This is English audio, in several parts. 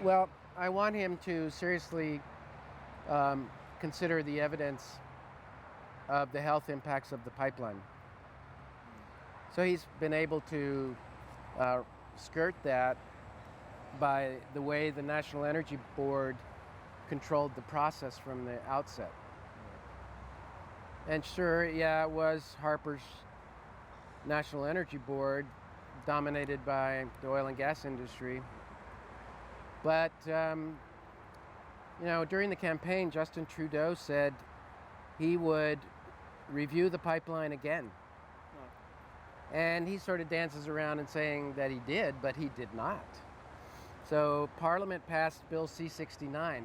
Well, I want him to seriously consider the evidence of the health impacts of the pipeline. So he's been able to skirt that by the way the National Energy Board controlled the process from the outset. And sure, yeah, it was Harper's National Energy Board, dominated by the oil and gas industry. But, during the campaign, Justin Trudeau said he would review the pipeline again. And he sort of dances around and saying that he did, but he did not. So Parliament passed Bill C-69.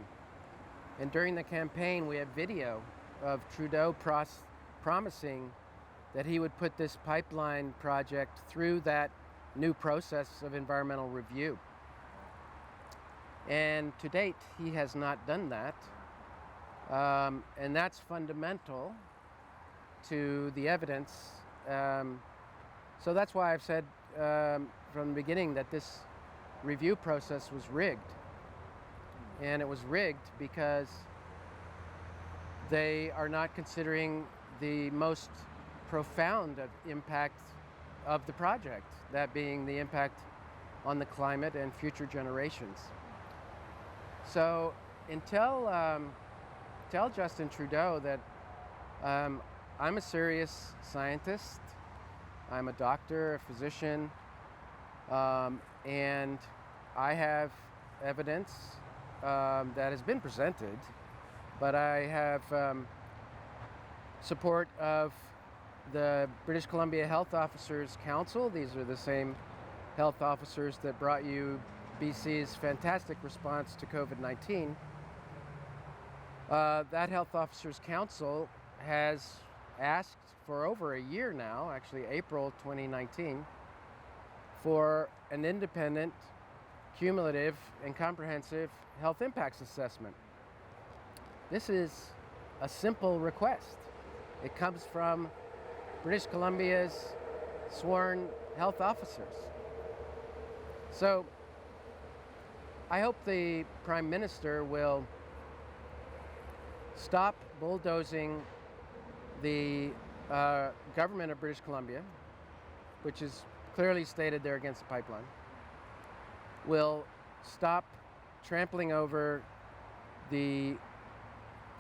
And during the campaign, we have video of Trudeau promising that he would put this pipeline project through that new process of environmental review. And to date, he has not done that. And that's fundamental to the evidence. So that's why I've said from the beginning that this review process was rigged. And it was rigged because they are not considering the most profound impact of the project, that being the impact on the climate and future generations. So tell Justin Trudeau that I'm a serious scientist. I'm a doctor, a physician, and I have evidence that has been presented, but I have support of the British Columbia Health Officers Council. These are the same health officers that brought you BC's fantastic response to COVID-19. That Health Officers Council has asked for over a year now, actually April 2019, for an independent, cumulative, and comprehensive health impacts assessment. This is a simple request. It comes from British Columbia's sworn health officers. So I hope the Prime Minister will stop bulldozing the government of British Columbia, which is clearly stated they're against the pipeline, will stop trampling over the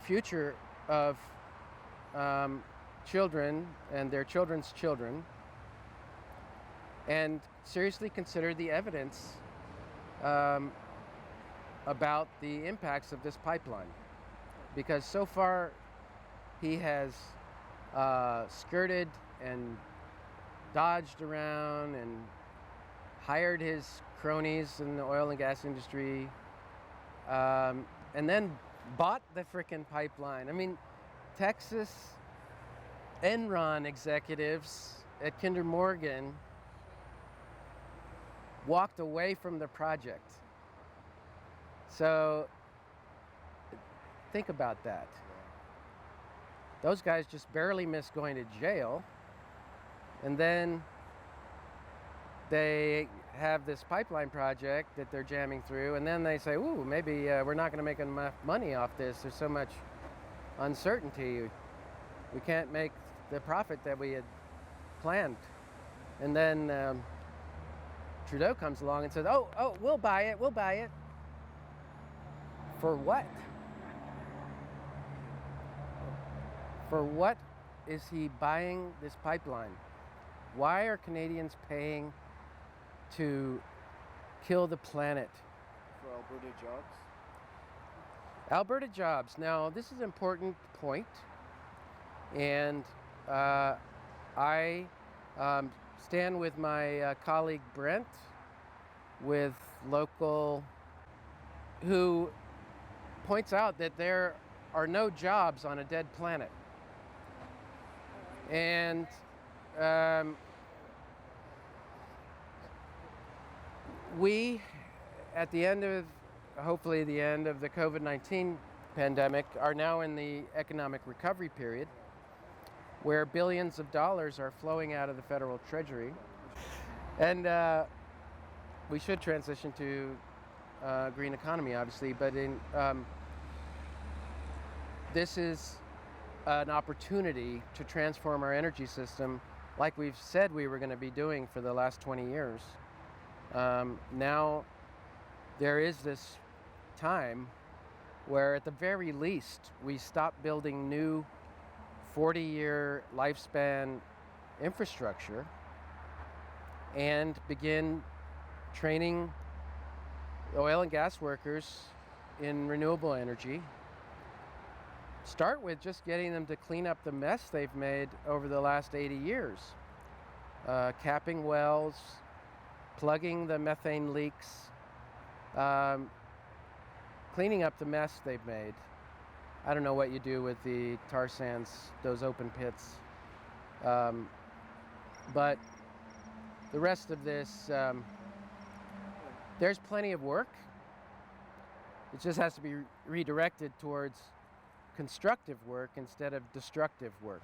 future of children and their children's children, and seriously consider the evidence about the impacts of this pipeline. Because so far he has skirted and dodged around and hired his cronies in the oil and gas industry, and then bought the frickin' pipeline. I mean, Texas Enron executives at Kinder Morgan walked away from the project. So think about that. Those guys just barely missed going to jail, and then they have this pipeline project that they're jamming through, and then they say, ooh, maybe we're not going to make enough money off this. There's so much uncertainty. We can't make the profit that we had planned. And then Trudeau comes along and says, oh, we'll buy it. For what? For what is he buying this pipeline? Why are Canadians paying to kill the planet? For Alberta jobs? Alberta jobs. Now, this is an important point, and I stand with my colleague Brent, with Local, who points out that there are no jobs on a dead planet. And we, at the end of, hopefully the end of the COVID-19 pandemic, are now in the economic recovery period, where billions of dollars are flowing out of the federal treasury. And we should transition to green economy, obviously, but this is an opportunity to transform our energy system like we've said we were going to be doing for the last 20 years. Now there is this time where at the very least we stop building new 40-year lifespan infrastructure and begin training oil and gas workers in renewable energy. Start with just getting them to clean up the mess they've made over the last 80 years. Capping wells, plugging the methane leaks, cleaning up the mess they've made. I don't know what you do with the tar sands, those open pits. But the rest of this, there's plenty of work. It just has to be redirected towards constructive work instead of destructive work.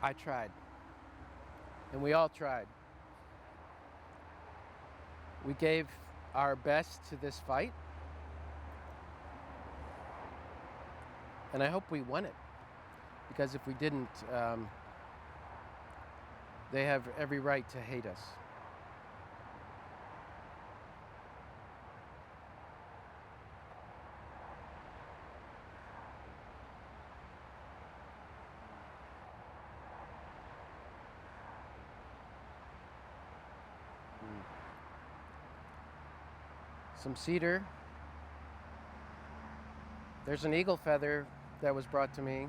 I tried, and we all tried. We gave our best to this fight, and I hope we won it, because if we didn't, they have every right to hate us. Some cedar. There's an eagle feather that was brought to me.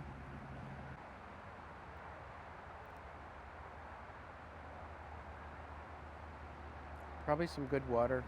Probably some good water.